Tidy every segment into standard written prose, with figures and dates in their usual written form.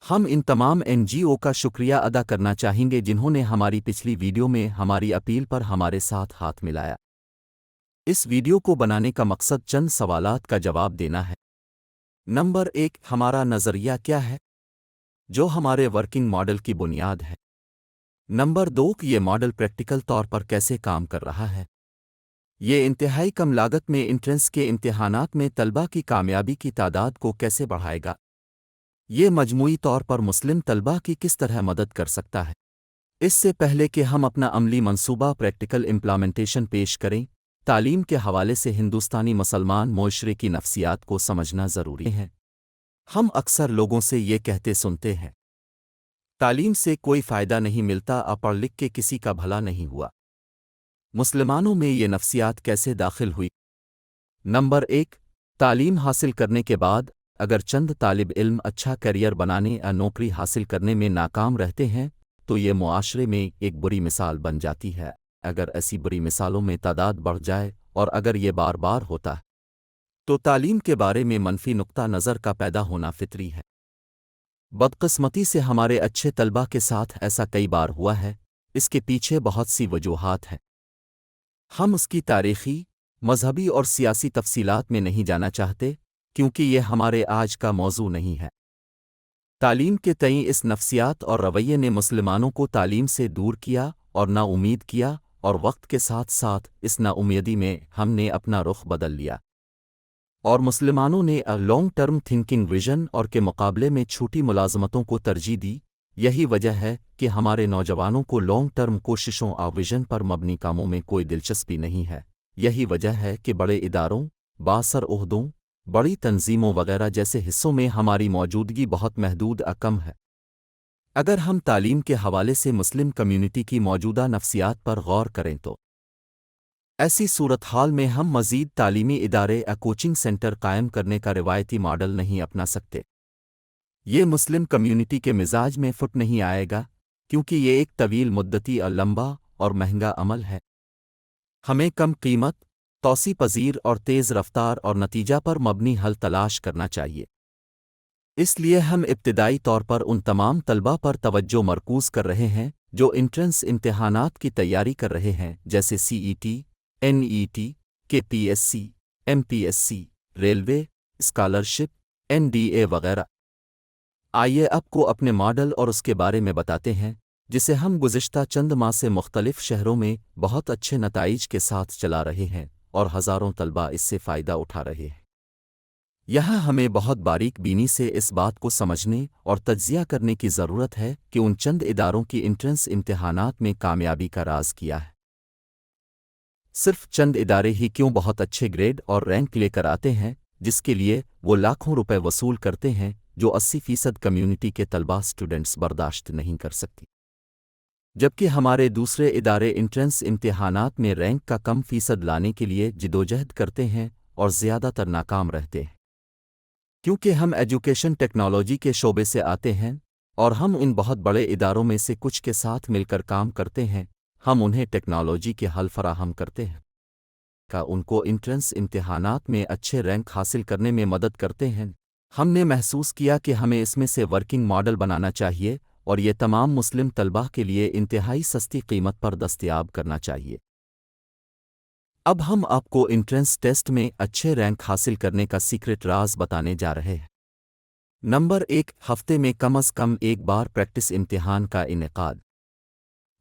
ہم ان تمام NGO کا شکریہ ادا کرنا چاہیں گے جنہوں نے ہماری پچھلی ویڈیو میں ہماری اپیل پر ہمارے ساتھ ہاتھ ملایا۔ اس ویڈیو کو بنانے کا مقصد چند سوالات کا جواب دینا ہے۔ نمبر 1، ہمارا نظریہ کیا ہے، جو ہمارے ورکنگ ماڈل کی بنیاد ہے۔ نمبر 2، یہ ماڈل پریکٹیکل طور پر کیسے کام کر رہا ہے۔ یہ انتہائی کم لاگت میں انٹرنس کے امتحانات میں طلبہ کی کامیابی کی تعداد کو کیسے بڑھائے گا۔ یہ مجموعی طور پر مسلم طلبہ کی کس طرح مدد کر سکتا ہے۔ اس سے پہلے کہ ہم اپنا عملی منصوبہ پریکٹیکل امپلیمنٹیشن پیش کریں، تعلیم کے حوالے سے ہندوستانی مسلمان معاشرے کی نفسیات کو سمجھنا ضروری ہے۔ ہم اکثر لوگوں سے یہ کہتے سنتے ہیں، تعلیم سے کوئی فائدہ نہیں ملتا، پڑھ لکھ کے کسی کا بھلا نہیں ہوا۔ مسلمانوں میں یہ نفسیات کیسے داخل ہوئی؟ نمبر 1، تعلیم حاصل کرنے کے بعد اگر چند طالب علم اچھا کیریئر بنانے یا نوکری حاصل کرنے میں ناکام رہتے ہیں تو یہ معاشرے میں ایک بری مثال بن جاتی ہے۔ اگر ایسی بری مثالوں میں تعداد بڑھ جائے اور اگر یہ بار بار ہوتا ہے تو تعلیم کے بارے میں منفی نقطہ نظر کا پیدا ہونا فطری ہے۔ بدقسمتی سے ہمارے اچھے طلبہ کے ساتھ ایسا کئی بار ہوا ہے۔ اس کے پیچھے بہت سی وجوہات ہیں۔ ہم اس کی تاریخی، مذہبی اور سیاسی تفصیلات میں نہیں جانا چاہتے کیونکہ یہ ہمارے آج کا موضوع نہیں ہے۔ تعلیم کے تئیں اس نفسیات اور رویے نے مسلمانوں کو تعلیم سے دور کیا اور نا امید کیا، اور وقت کے ساتھ ساتھ اس نا امیدی میں ہم نے اپنا رخ بدل لیا اور مسلمانوں نے لانگ ٹرم تھنکنگ ویژن اور کے مقابلے میں چھوٹی ملازمتوں کو ترجیح دی۔ یہی وجہ ہے کہ ہمارے نوجوانوں کو لانگ ٹرم کوششوں اور ویژن پر مبنی کاموں میں کوئی دلچسپی نہیں ہے۔ یہی وجہ ہے کہ بڑے اداروں، بااثر عہدوں، بڑی تنظیموں وغیرہ جیسے حصوں میں ہماری موجودگی بہت محدود کم ہے۔ اگر ہم تعلیم کے حوالے سے مسلم کمیونٹی کی موجودہ نفسیات پر غور کریں تو ایسی صورتحال میں ہم مزید تعلیمی ادارے یا کوچنگ سینٹر قائم کرنے کا روایتی ماڈل نہیں اپنا سکتے۔ یہ مسلم کمیونٹی کے مزاج میں فٹ نہیں آئے گا کیونکہ یہ ایک طویل مدتی اور لمبا اور مہنگا عمل ہے۔ ہمیں کم قیمت، توسیع پذیر اور تیز رفتار اور نتیجہ پر مبنی حل تلاش کرنا چاہیے۔ اس لیے ہم ابتدائی طور پر ان تمام طلبہ پر توجہ مرکوز کر رہے ہیں جو انٹرنس امتحانات کی تیاری کر رہے ہیں، جیسے CET، NET، KPSC، MPSC، railway, scholarship, NDA وغیرہ۔ آئیے اب کو اپنے ماڈل اور اس کے بارے میں بتاتے ہیں جسے ہم گزشتہ چند ماہ سے مختلف شہروں میں بہت اچھے نتائج کے ساتھ چلا رہے ہیں اور ہزاروں طلبہ اس سے فائدہ اٹھا رہے ہیں۔ یہاں ہمیں بہت باریک بینی سے اس بات کو سمجھنے اور تجزیہ کرنے کی ضرورت ہے کہ ان چند اداروں کی انٹرنس امتحانات میں کامیابی کا راز کیا ہے۔ صرف چند ادارے ہی کیوں بہت اچھے گریڈ اور رینک لے کر آتے ہیں جس کے لیے وہ لاکھوں روپے وصول کرتے ہیں، جو 80% کمیونٹی کے طلبہ اسٹوڈنٹس برداشت نہیں کر سکتی، جبکہ ہمارے دوسرے ادارے انٹرنس امتحانات میں رینک کا کم فیصد لانے کے لیے جدوجہد کرتے ہیں اور زیادہ تر ناکام رہتے ہیں۔ کیونکہ ہم ایجوکیشن ٹیکنالوجی کے شعبے سے آتے ہیں اور ہم ان بہت بڑے اداروں میں سے کچھ کے ساتھ مل کر کام کرتے ہیں، ہم انہیں ٹیکنالوجی کے حل فراہم کرتے ہیں کا ان کو انٹرنس امتحانات میں اچھے رینک حاصل کرنے میں مدد کرتے ہیں۔ ہم نے محسوس کیا کہ ہمیں اس میں سے ورکنگ ماڈل بنانا چاہیے اور یہ تمام مسلم طلبہ کے لیے انتہائی سستی قیمت پر دستیاب کرنا چاہیے۔ اب ہم آپ کو انٹرنس ٹیسٹ میں اچھے رینک حاصل کرنے کا سیکرٹ راز بتانے جا رہے ہیں۔ نمبر 1، ہفتے میں کم از کم ایک بار پریکٹس امتحان کا انعقاد۔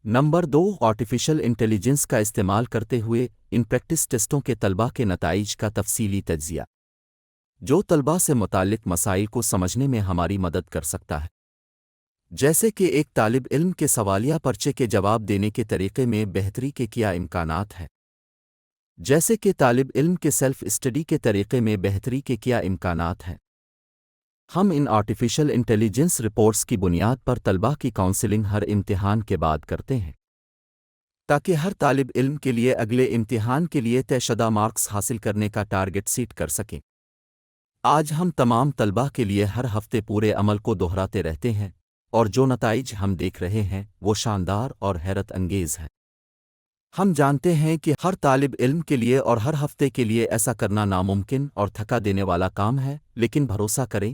نمبر 2، آرٹیفیشل انٹیلیجنس کا استعمال کرتے ہوئے ان پریکٹس ٹیسٹوں کے طلبہ کے نتائج کا تفصیلی تجزیہ، جو طلبہ سے متعلق مسائل کو سمجھنے میں ہماری مدد کر سکتا ہے، جیسے کہ ایک طالب علم کے سوالیہ پرچے کے جواب دینے کے طریقے میں بہتری کے کیا امکانات ہیں، جیسے کہ طالب علم کے سیلف اسٹڈی کے طریقے میں بہتری کے کیا امکانات ہیں۔ ہم ان آرٹیفیشل انٹیلیجنس رپورٹس کی بنیاد پر طلبہ کی کاؤنسلنگ ہر امتحان کے بعد کرتے ہیں تاکہ ہر طالب علم کے لیے اگلے امتحان کے لیے طے شدہ مارکس حاصل کرنے کا ٹارگٹ سیٹ کر سکیں۔ آج ہم تمام طلبہ کے لیے ہر ہفتے پورے عمل کو دہراتے رہتے ہیں اور جو نتائج ہم دیکھ رہے ہیں وہ شاندار اور حیرت انگیز ہیں۔ ہم جانتے ہیں کہ ہر طالب علم کے لیے اور ہر ہفتے کے لیے ایسا کرنا ناممکن اور تھکا دینے والا کام ہے، لیکن بھروسہ کریں،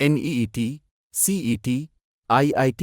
NEET, CET, IIT